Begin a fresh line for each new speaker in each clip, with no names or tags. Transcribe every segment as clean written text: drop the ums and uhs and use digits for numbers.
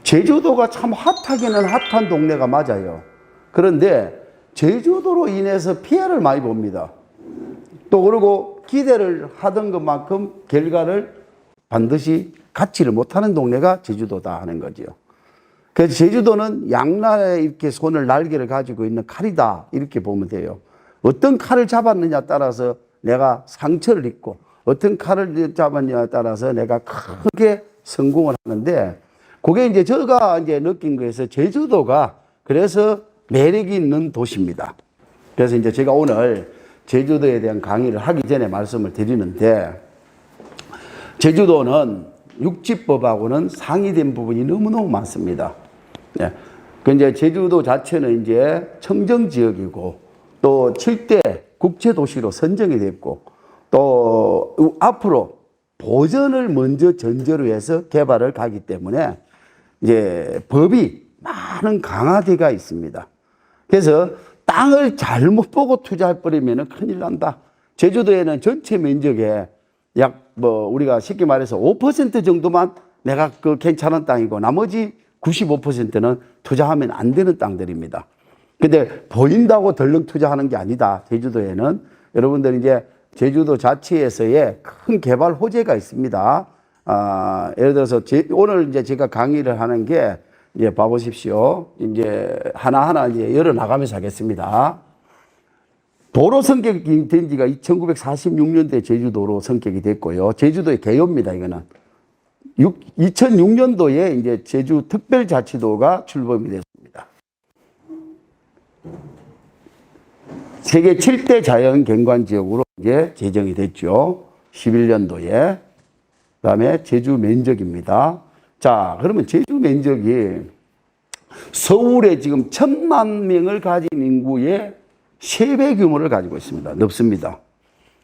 제주도가 참 핫하기는 핫한 동네가 맞아요. 그런데 제주도로 인해서 피해를 많이 봅니다. 또 그리고 기대를 하던 것만큼 결과를 반드시 갖지를 못하는 동네가 제주도다 하는 거죠. 그래서 제주도는 양날에 이렇게 손을 날개를 가지고 있는 칼이다 이렇게 보면 돼요. 어떤 칼을 잡았느냐 따라서 내가 상처를 입고 어떤 칼을 잡았느냐에 따라서 내가 크게 성공을 하는데, 그게 이제 제가 이제 느낀 거에서 제주도가 그래서 매력이 있는 도시입니다. 그래서 이제 제가 오늘 제주도에 대한 강의를 하기 전에 말씀을 드리는데, 제주도는 육지법하고는 상이된 부분이 너무너무 많습니다. 네. 그 이제 제주도 자체는 이제 청정 지역이고 또 7대 국제도시로 선정이 됐고 또 앞으로 보전을 먼저 전제로 해서 개발을 가기 때문에 이제 법이 많은 강화대가 있습니다. 그래서 땅을 잘못 보고 투자해 버리면 큰일 난다. 제주도에는 전체 면적의 약 우리가 쉽게 말해서 5% 정도만 내가 괜찮은 땅이고 나머지 95%는 투자하면 안 되는 땅들입니다. 근데 보인다고 덜렁 투자하는 게 아니다. 제주도에는 여러분들 이제 제주도 자체에서의 큰 개발 호재가 있습니다. 예를 들어서 오늘 이제 제가 강의를 하는 게 이제 봐보십시오. 이제 하나하나 이제 열어 나가면서 하겠습니다. 도로 성격이 된 지가 1946년도에 제주도로 성격이 됐고요. 제주도의 개요입니다, 이거는. 2006년도에 이제 제주 특별자치도가 출범이 됐습니다. 세계 7대 자연경관지역으로 이제 제정이 됐죠. 11년도에. 그 다음에 제주 면적입니다. 자, 그러면 제주 면적이 서울에 지금 1,000만 명을 가진 인구의 3배 규모를 가지고 있습니다. 넓습니다.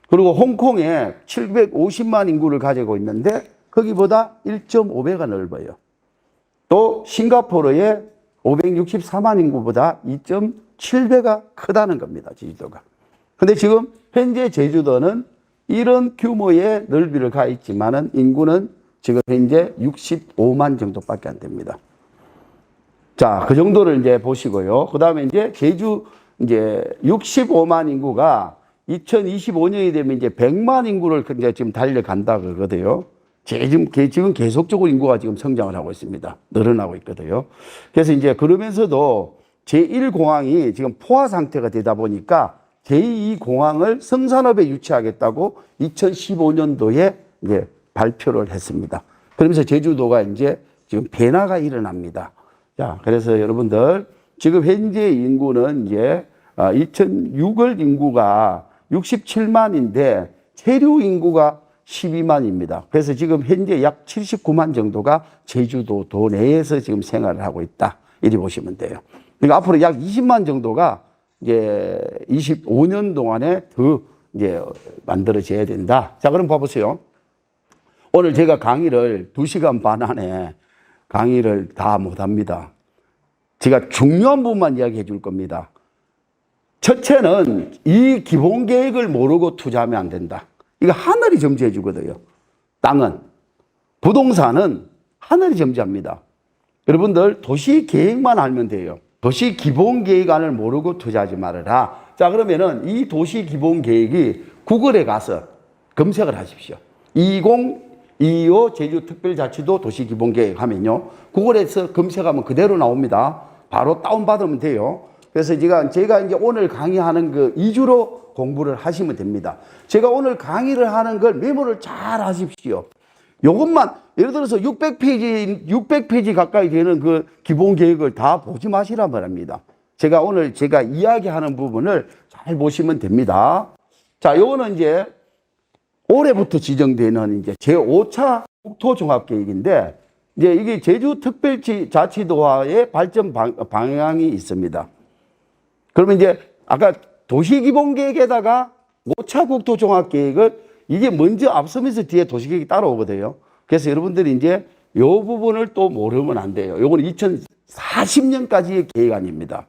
그리고 홍콩에 750만 인구를 가지고 있는데 거기보다 1.5배가 넓어요. 또 싱가포르에 564만 인구보다 2.7배가 크다는 겁니다. 제주도가. 근데 지금 현재 제주도는 이런 규모의 넓이를 가 있지만은 인구는 지금 현재 65만 정도밖에 안 됩니다. 자, 그 정도를 이제 보시고요. 그 다음에 이제 제주 이제 65만 인구가 2025년이 되면 이제 100만 인구를 이제 지금 달려간다 그러거든요. 지금 계속적으로 인구가 지금 성장을 하고 있습니다. 늘어나고 있거든요. 그래서 이제 그러면서도 제1공항이 지금 포화 상태가 되다 보니까 제2공항을 성산읍에 유치하겠다고 2015년도에 이제 발표를 했습니다. 그러면서 제주도가 이제 지금 변화가 일어납니다. 자, 그래서 여러분들 지금 현재 인구는 이제 2006월 인구가 67만인데 체류 인구가 12만입니다. 그래서 지금 현재 약 79만 정도가 제주도 도 내에서 지금 생활을 하고 있다. 이리 보시면 돼요. 그러니까 앞으로 약 20만 정도가 이제 25년 동안에 더 이제 만들어져야 된다. 자, 그럼 봐보세요. 오늘 제가 강의를 2시간 반 안에 강의를 다 못합니다. 제가 중요한 부분만 이야기해 줄 겁니다. 첫째는 이 기본 계획을 모르고 투자하면 안 된다. 이거 하늘이 점지해 주거든요. 땅은. 부동산은 하늘이 점지합니다. 여러분들 도시 계획만 알면 돼요. 도시 기본 계획안을 모르고 투자하지 말아라. 자, 그러면은 이 도시 기본 계획이 구글에 가서 검색을 하십시오. 2025 제주특별자치도 도시 기본 계획 하면요. 구글에서 검색하면 그대로 나옵니다. 바로 다운받으면 돼요. 그래서 제가 이제 오늘 강의하는 그 2주로 공부를 하시면 됩니다. 제가 오늘 강의를 하는 걸 메모를 잘 하십시오. 요것만, 예를 들어서 600페이지 가까이 되는 그 기본 계획을 다 보지 마시란 말입니다. 오늘 제가 이야기하는 부분을 잘 보시면 됩니다. 자, 요거는 이제 올해부터 지정되는 이제 제5차 국토종합계획인데, 이제 이게 제주특별자치도와의 발전 방향이 있습니다. 그러면 이제 아까 도시기본계획에다가 5차 국토종합계획을 이게 먼저 앞서면서 뒤에 도시계획이 따라오거든요. 그래서 여러분들이 이제 요 부분을 또 모르면 안 돼요. 요거는 2040년까지의 계획안입니다.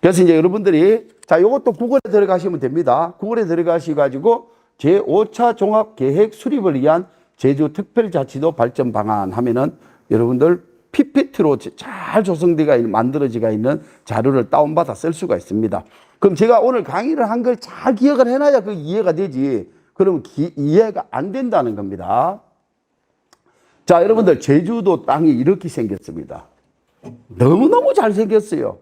그래서 이제 여러분들이 자, 요것도 구글에 들어가시면 됩니다. 구글에 들어가셔가지고 제5차 종합계획 수립을 위한 제주 특별자치도 발전 방안 하면은 여러분들 PPT로 잘 조성되어 있는, 만들어지가 있는 자료를 다운받아 쓸 수가 있습니다. 그럼 제가 오늘 강의를 한 걸 잘 기억을 해놔야 그 이해가 되지. 그러면 이해가 안 된다는 겁니다. 자, 여러분들, 제주도 땅이 이렇게 생겼습니다. 너무너무 잘 생겼어요.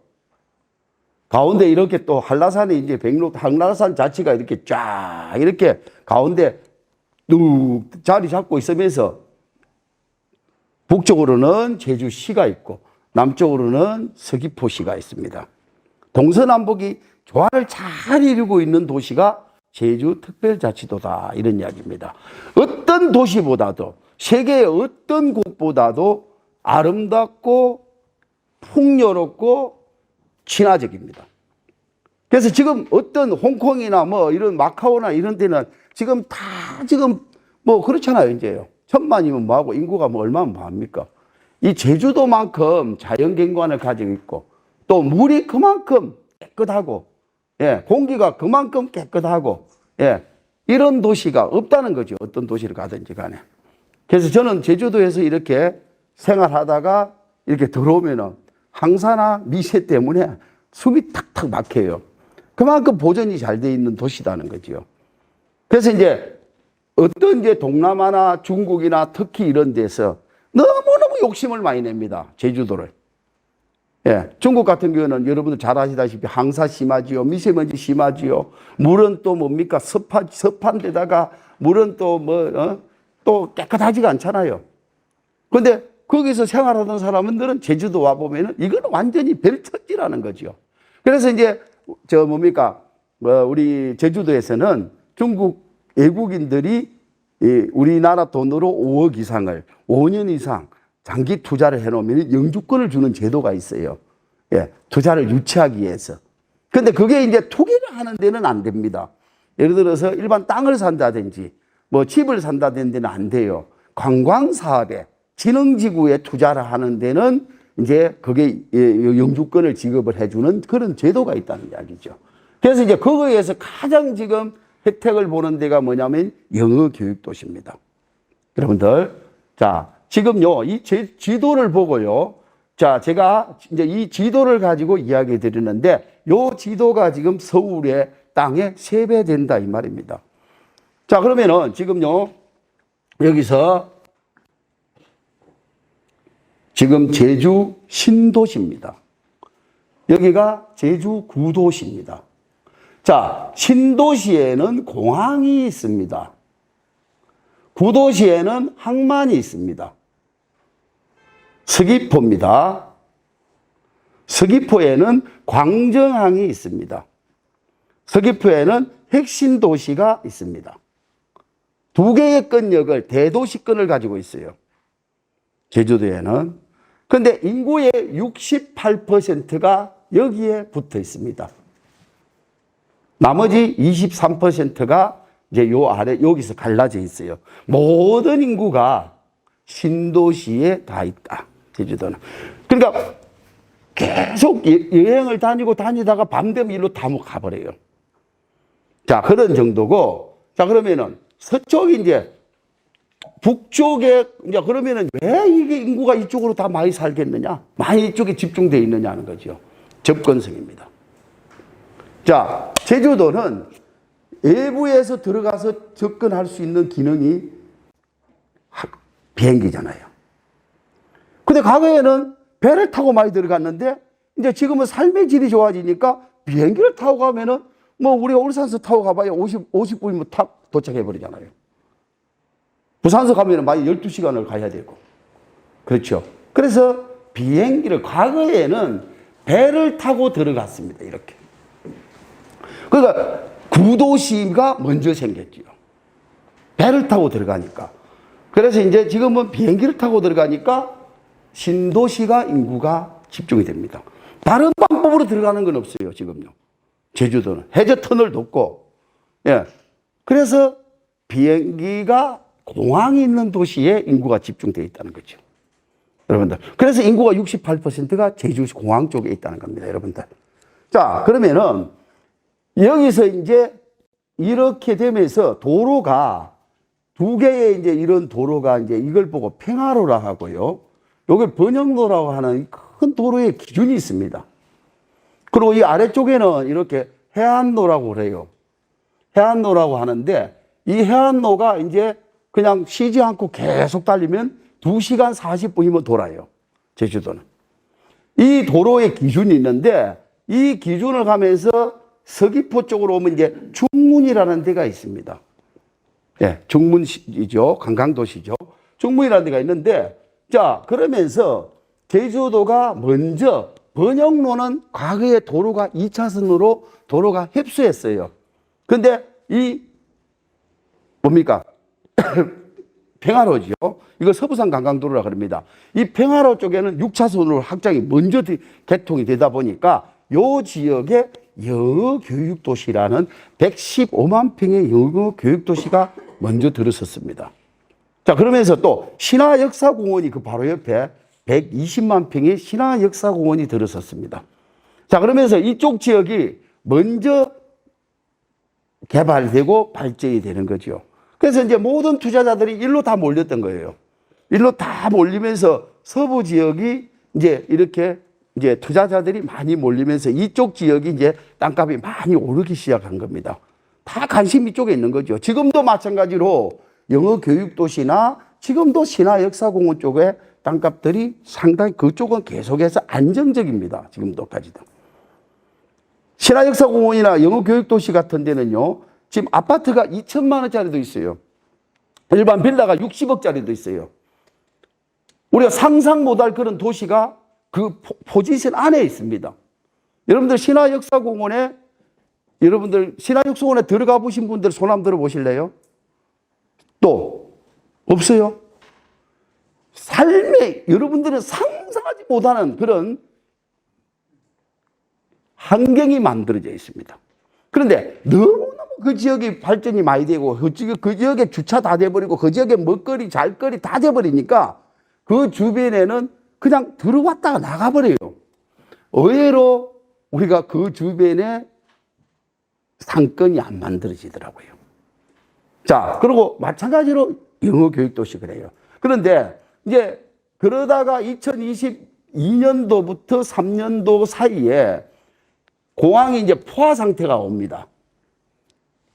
가운데 이렇게 또 한라산이 이제 한라산 자체가 이렇게 쫙 이렇게 가운데 뚝 자리 잡고 있으면서 북쪽으로는 제주시가 있고 남쪽으로는 서귀포시가 있습니다. 동서남북이 조화를 잘 이루고 있는 도시가 제주특별자치도다, 이런 이야기입니다. 어떤 도시보다도, 세계의 어떤 곳보다도 아름답고 풍요롭고 친화적입니다. 그래서 지금 어떤 홍콩이나 뭐 이런 마카오나 이런 데는 지금 다 지금 뭐 그렇잖아요, 이제요. 1000만이면 뭐하고 인구가 뭐 얼마면 뭐합니까? 이 제주도만큼 자연경관을 가지고 있고 또 물이 그만큼 깨끗하고, 예, 공기가 그만큼 깨끗하고, 예, 이런 도시가 없다는 거죠. 어떤 도시를 가든지 간에. 그래서 저는 제주도에서 이렇게 생활하다가 이렇게 들어오면은 황사나 미세 때문에 숨이 탁탁 막혀요. 그만큼 보존이 잘 돼 있는 도시다는 거죠. 그래서 이제 어떤 이제 동남아나 중국이나 터키 이런 데서 너무너무 욕심을 많이 냅니다. 제주도를. 예, 중국 같은 경우는 여러분들 잘 아시다시피 황사 심하지요. 미세먼지 심하지요. 물은 또 뭡니까? 습한 데다가 물은 또 또 깨끗하지가 않잖아요. 그런데 거기서 생활하던 사람들은 제주도 와 보면은 이거는 완전히 별천지라는 거죠. 그래서 이제 우리 제주도에서는 중국 외국인들이 우리나라 돈으로 5억 이상을 5년 이상 장기 투자를 해놓으면 영주권을 주는 제도가 있어요. 예, 투자를 유치하기 위해서. 근데 그게 이제 투기를 하는 데는 안 됩니다. 예를 들어서 일반 땅을 산다든지 뭐 집을 산다는 데는 안 돼요. 관광 사업에 진흥지구에 투자를 하는 데는 이제 그게 영주권을 지급을 해주는 그런 제도가 있다는 이야기죠. 그래서 이제 그거에서 가장 지금 혜택을 보는 데가 뭐냐면 영어 교육 도시입니다. 여러분들, 자, 지금요, 이 지도를 보고요. 자, 제가 이제 이 지도를 가지고 이야기 드리는데, 요 지도가 지금 서울의 땅의 3배 된다, 이 말입니다. 자, 그러면은 지금요, 여기서 지금 제주 신도시입니다. 여기가 제주 구도시입니다. 자, 신도시에는 공항이 있습니다. 구도시에는 항만이 있습니다. 서귀포입니다. 서귀포에는 광정항이 있습니다. 서귀포에는 핵심 도시가 있습니다. 2개의 건역을, 대도시권을 가지고 있어요. 제주도에는. 근데 인구의 68%가 여기에 붙어 있습니다. 나머지 23%가 이제 요 아래, 여기서 갈라져 있어요. 모든 인구가 신도시에 다 있다. 제주도는. 그러니까 계속 여행을 다니다가 밤 되면 일로 다 가버려요. 자, 그런 정도고. 자, 그러면은 서쪽이 이제 북쪽에, 이제 그러면은 왜 이게 인구가 이쪽으로 다 많이 살겠느냐? 많이 이쪽에 집중되어 있느냐는 거죠. 접근성입니다. 자, 제주도는 외부에서 들어가서 접근할 수 있는 기능이 비행기잖아요. 근데 과거에는 배를 타고 많이 들어갔는데, 이제 지금은 삶의 질이 좋아지니까 비행기를 타고 가면은 뭐 우리가 울산서 타고 가봐야 50분이면 탁 도착해버리잖아요. 부산서 가면은 많이 12시간을 가야 되고. 그렇죠. 그래서 비행기를, 과거에는 배를 타고 들어갔습니다. 이렇게. 그러니까 구도시가 먼저 생겼죠. 배를 타고 들어가니까. 그래서 이제 지금은 비행기를 타고 들어가니까 신도시가 인구가 집중이 됩니다. 다른 방법으로 들어가는 건 없어요, 지금요. 제주도는. 해저 터널도 없고. 예. 그래서 비행기가 공항이 있는 도시에 인구가 집중되어 있다는 거죠. 여러분들. 그래서 인구가 68%가 제주 공항 쪽에 있다는 겁니다, 여러분들. 자, 그러면은 여기서 이제 이렇게 되면서 도로가 2개의 이제 이런 도로가 이제 이걸 보고 평화로라 하고요. 요게 번영로라고 하는 큰 도로의 기준이 있습니다. 그리고 이 아래쪽에는 이렇게 해안로라고 그래요. 해안로라고 하는데 이 해안로가 이제 그냥 쉬지 않고 계속 달리면 2시간 40분이면 돌아요. 제주도는. 이 도로의 기준이 있는데 이 기준을 가면서 서귀포 쪽으로 오면 이제 중문이라는 데가 있습니다. 예, 중문이죠. 관광도시죠. 중문이라는 데가 있는데 자, 그러면서 제주도가 먼저 번영로는 과거에 도로가 2차선으로 도로가 협소했어요. 근데 이 뭡니까? 평화로죠. 이거 서부산 관광도로라 그럽니다. 이 평화로 쪽에는 6차선으로 확장이 먼저 개통이 되다 보니까 요 지역에 영어 교육도시라는 115만 평의 영어 교육도시가 먼저 들어섰습니다. 자, 그러면서 또 신화역사공원이 그 바로 옆에 120만 평의 신화역사공원이 들어섰습니다. 자, 그러면서 이쪽 지역이 먼저 개발되고 발전이 되는 거죠. 그래서 이제 모든 투자자들이 일로 다 몰렸던 거예요. 일로 다 몰리면서 서부 지역이 이제 이렇게 이제 투자자들이 많이 몰리면서 이쪽 지역이 이제 땅값이 많이 오르기 시작한 겁니다. 다 관심이 이쪽에 있는 거죠. 지금도 마찬가지로 영어 교육도시나 지금도 신화역사공원 쪽에 땅값들이 상당히 그쪽은 계속해서 안정적입니다. 지금도까지도. 신화역사공원이나 영어교육도시 같은 데는요, 지금 아파트가 2천만 원짜리도 있어요. 일반 빌라가 60억짜리도 있어요. 우리가 상상 못할 그런 도시가 그 포지션 안에 있습니다. 여러분들 신화역사공원에 들어가 보신 분들 손 한번 들어 보실래요? 또 없어요? 삶에 여러분들은 상상하지 못하는 그런 환경이 만들어져 있습니다. 그런데 너무너무 그 지역이 발전이 많이 되고 그 지역에 주차 다 돼버리고 그 지역에 먹거리, 잘거리 다 돼버리니까 그 주변에는 그냥 들어왔다가 나가버려요. 의외로 우리가 그 주변에 상권이 안 만들어지더라고요. 자, 그리고 마찬가지로 영어교육도시 그래요. 그런데 이제 그러다가 2022년도부터 3년도 사이에 공항이 이제 포화 상태가 옵니다.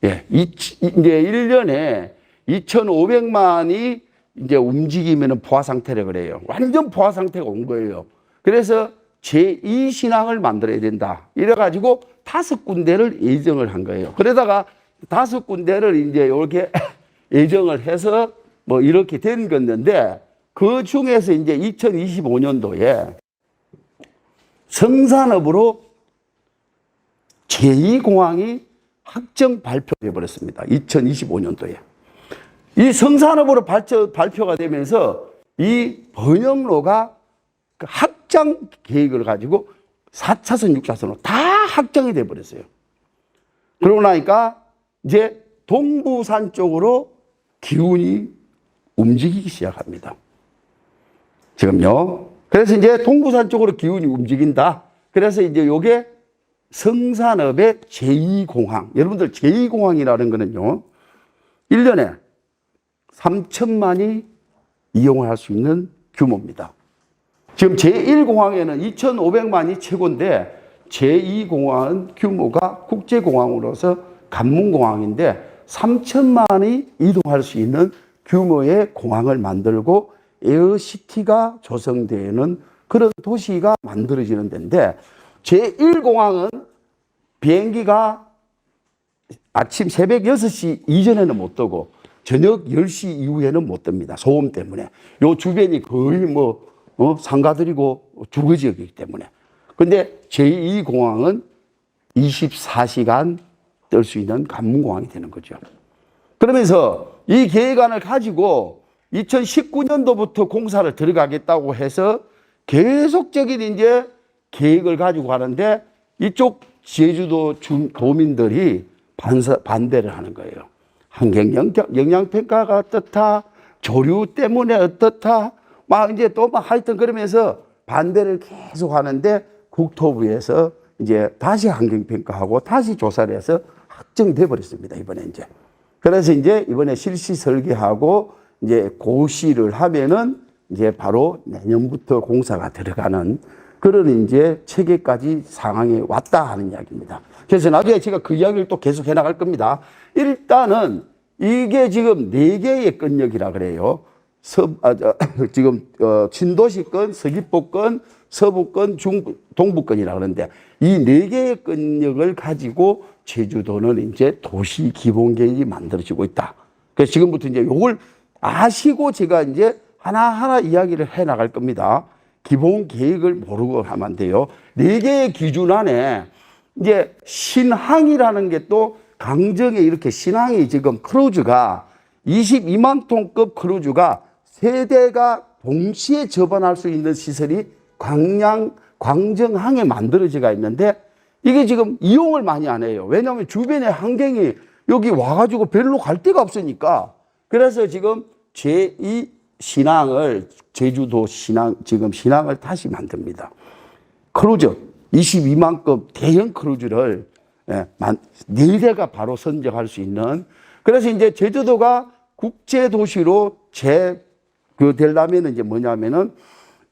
예, 이제 1년에 2,500만이 이제 움직이면 포화 상태라 그래요. 완전 포화 상태가 온 거예요. 그래서 제2신항을 만들어야 된다. 이래가지고 5군데를 예정을 한 거예요. 그러다가 5군데를 이제 이렇게 예정을 해서 뭐 이렇게 된 건데 그 중에서 이제 2025년도에 성산읍으로 제2공항이 확정 발표돼 버렸습니다. 2025년도에. 이 성산읍으로 발표가 되면서 이 번영로가 확장 계획을 가지고 4차선, 6차선으로 다 확정이 돼 버렸어요. 그러고 나니까 이제 동부산 쪽으로 기운이 움직이기 시작합니다. 지금요. 그래서 이제 동부산 쪽으로 기운이 움직인다. 그래서 이제 요게 성산읍의 제2공항. 여러분들 제2공항이라는 거는요, 1년에 3천만이 이용할 수 있는 규모입니다. 지금 제1공항에는 2,500만이 최고인데 제2공항은 규모가 국제공항으로서 관문공항인데 3천만이 이동할 수 있는 규모의 공항을 만들고 에어시티가 조성되는 그런 도시가 만들어지는 데인데 제1공항은 비행기가 아침 새벽 6시 이전에는 못 뜨고 저녁 10시 이후에는 못 뜹니다. 소음 때문에. 요 주변이 거의 상가들이고 주거지역이기 때문에. 근데 제2공항은 24시간 뜰 수 있는 관문공항이 되는 거죠. 그러면서 이 계획안을 가지고 2019년도부터 공사를 들어가겠다고 해서 계속적인 이제 계획을 가지고 가는데 이쪽 제주도 도민들이 반대를 하는 거예요. 환경 영향평가가 어떻다, 조류 때문에 어떻다, 막 이제 또 막 하여튼 그러면서 반대를 계속 하는데 국토부에서 이제 다시 환경평가하고 다시 조사를 해서 확정돼 버렸습니다. 이번에 이제. 그래서 이제 이번에 실시 설계하고 이제 고시를 하면은 이제 바로 내년부터 공사가 들어가는 그런 이제 체계까지 상황에 왔다 하는 이야기입니다. 그래서 나중에 제가 그 이야기를 또 계속 해 나갈 겁니다. 일단은 이게 지금 4개의 건역이라 그래요. 지금 신도시권, 서귀포권, 서부권, 동부권이라 그러는데 이 4개의 건역을 가지고 제주도는 이제 도시 기본 계획이 만들어지고 있다. 그래서 지금부터 이제 요걸 아시고 제가 이제 하나하나 이야기를 해 나갈 겁니다. 기본 계획을 모르고 하면 안 돼요. 4개의 기준 안에 이제 신항이라는 게 또 강정에 이렇게 신항이 지금 크루즈가 22만 톤급 크루즈가 3대가 동시에 접안할 수 있는 시설이 광정항에 만들어져가 있는데 이게 지금 이용을 많이 안 해요. 왜냐하면 주변에 환경이 여기 와가지고 별로 갈 데가 없으니까. 그래서 지금 제2 신항을, 제주도 신항, 지금 신항을 다시 만듭니다. 크루즈, 22만급 대형 크루즈를 4대가 바로 선정할 수 있는. 그래서 이제 제주도가 국제도시로 되려면 이제 뭐냐면은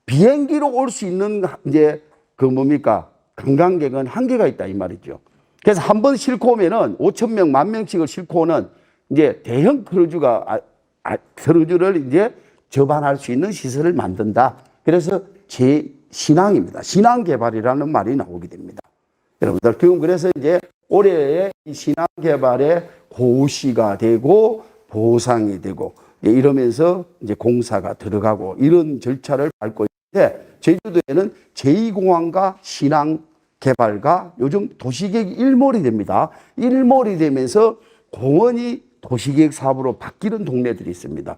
비행기로 올 수 있는 이제 뭡니까? 관광객은 한계가 있다 이 말이죠. 그래서 한 번 싣고 오면은 5,000명, 10,000명씩을 싣고 오는 이제 대형 크루즈를 이제 접안할 수 있는 시설을 만든다. 그래서 신항입니다. 신항 개발이라는 말이 나오게 됩니다. 여러분들, 지금 그래서 이제 올해의 이 신항 개발의 고시가 되고 보상이 되고 이러면서 이제 공사가 들어가고 이런 절차를 밟고 있는데 제주도에는 제2공항과 신항 개발과 요즘 도시계획이 일몰이 됩니다. 일몰이 되면서 공원이 도시계획 사업으로 바뀌는 동네들이 있습니다.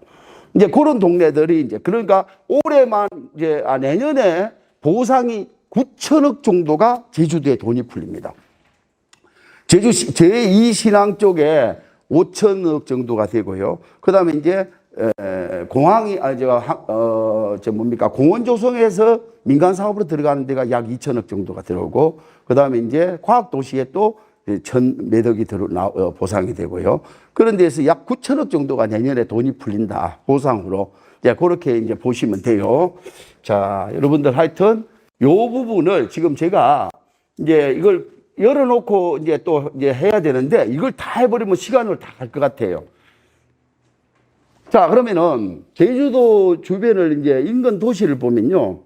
이제 그런 동네들이 이제 그러니까 올해만 이제 내년에 보상이 9천억 정도가 제주도에 돈이 풀립니다. 제주 제2신항 쪽에 5천억 정도가 되고요. 그 다음에 이제 공항이 공원 조성에서 민간 사업으로 들어가는 데가 약 2천억 정도가 들어오고 그 다음에 이제 과학 도시에 또 1,000몇 억이 보상이 되고요. 그런 데서 약 9천억 정도가 내년에 돈이 풀린다. 보상으로. 네, 그렇게 이제 보시면 돼요. 자, 여러분들 하여튼 요 부분을 지금 제가 이제 이걸 열어놓고 이제 또 이제 해야 되는데 이걸 다 해버리면 시간을 다 갈 것 같아요. 자, 그러면은 제주도 주변을 이제 인근 도시를 보면요.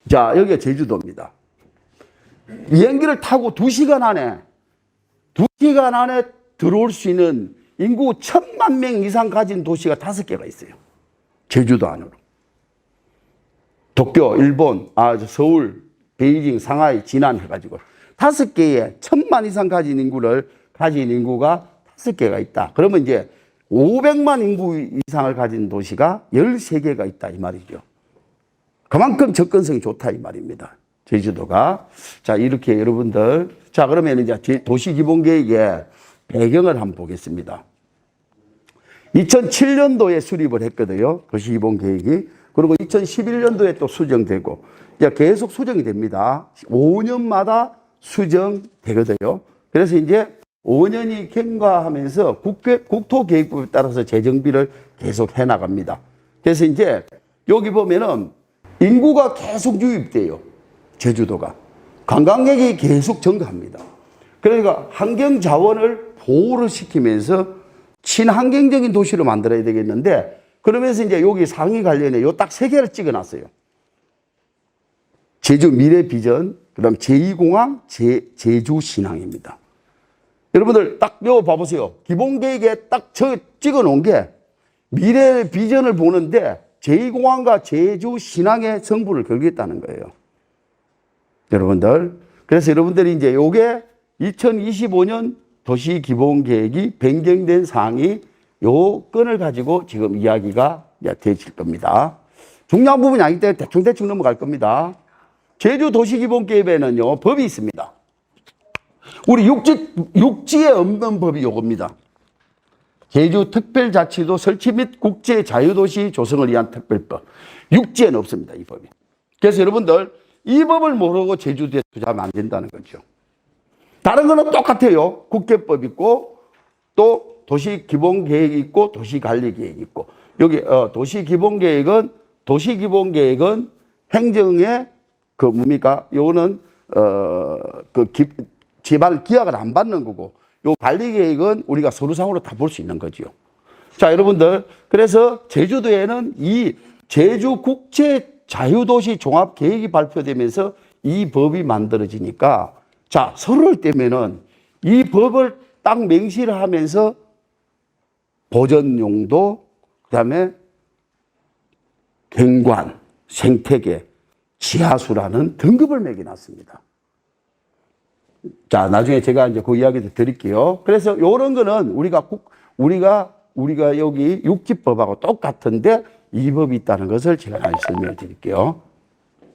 자, 여기가 제주도입니다. 비행기를 타고 2시간 안에 들어올 수 있는 인구 1,000만 명 이상 가진 도시가 5개가 있어요. 제주도 안으로. 도쿄, 일본, 서울, 베이징, 상하이, 진안 해가지고 5개의 1,000만 이상 가진 인구가 5개가 있다. 그러면 이제 500만 인구 이상을 가진 도시가 13개가 있다 이 말이죠. 그만큼 접근성이 좋다 이 말입니다. 제주도가. 자, 이렇게 여러분들. 자, 그러면 이제 도시기본계획의 배경을 한번 보겠습니다. 2007년도에 수립을 했거든요. 도시기본계획이. 그리고 2011년도에 또 수정되고, 이제 계속 수정이 됩니다. 5년마다 수정되거든요. 그래서 이제 5년이 경과하면서 국토계획법에 따라서 재정비를 계속 해나갑니다. 그래서 이제 여기 보면은 인구가 계속 유입돼요. 제주도가. 관광객이 계속 증가합니다. 그러니까 환경자원을 보호를 시키면서 친환경적인 도시로 만들어야 되겠는데 그러면서 이제 여기 상위 관련해 요 딱 3개를 찍어 놨어요. 제주 미래 비전, 그 다음 제2공항, 제주 신항입니다. 여러분들 딱 요 봐보세요. 기본계획에 딱 찍어 놓은 게 미래 비전을 보는데 제2공항과 제주 신항의 성분을 걸겠다는 거예요. 여러분들. 그래서 여러분들이 이제 요게 2025년 도시기본계획이 변경된 사항이 요 건을 가지고 지금 이야기가 되실 겁니다. 중요한 부분이 아니기 때문에 대충 넘어갈 겁니다. 제주 도시기본계획에는요, 법이 있습니다. 우리 육지에 없는 법이 요겁니다. 제주 특별자치도 설치 및 국제 자유도시 조성을 위한 특별법. 육지에는 없습니다, 이 법이. 그래서 여러분들, 이 법을 모르고 제주도에 투자하면 안 된다는 거죠. 다른 거는 똑같아요. 국계법 있고, 또 도시기본계획이 있고, 도시관리계획이 있고. 여기 도시기본계획은 행정의 그 뭡니까? 요거는 지발 기약을 안 받는 거고, 요 관리계획은 우리가 서류상으로 다 볼 수 있는 거죠. 자, 여러분들, 그래서 제주도에는 이 제주국제자유도시 종합계획이 발표되면서 이 법이 만들어지니까, 자, 서로를 때면은 이 법을 딱 맹시를 하면서 보전용도, 그 다음에 경관, 생태계, 지하수라는 등급을 매겨놨습니다. 자, 나중에 제가 이제 그 이야기도 드릴게요. 그래서 요런 거는 우리가 여기 육지법하고 똑같은데 이 법이 있다는 것을 제가 설명해 드릴게요.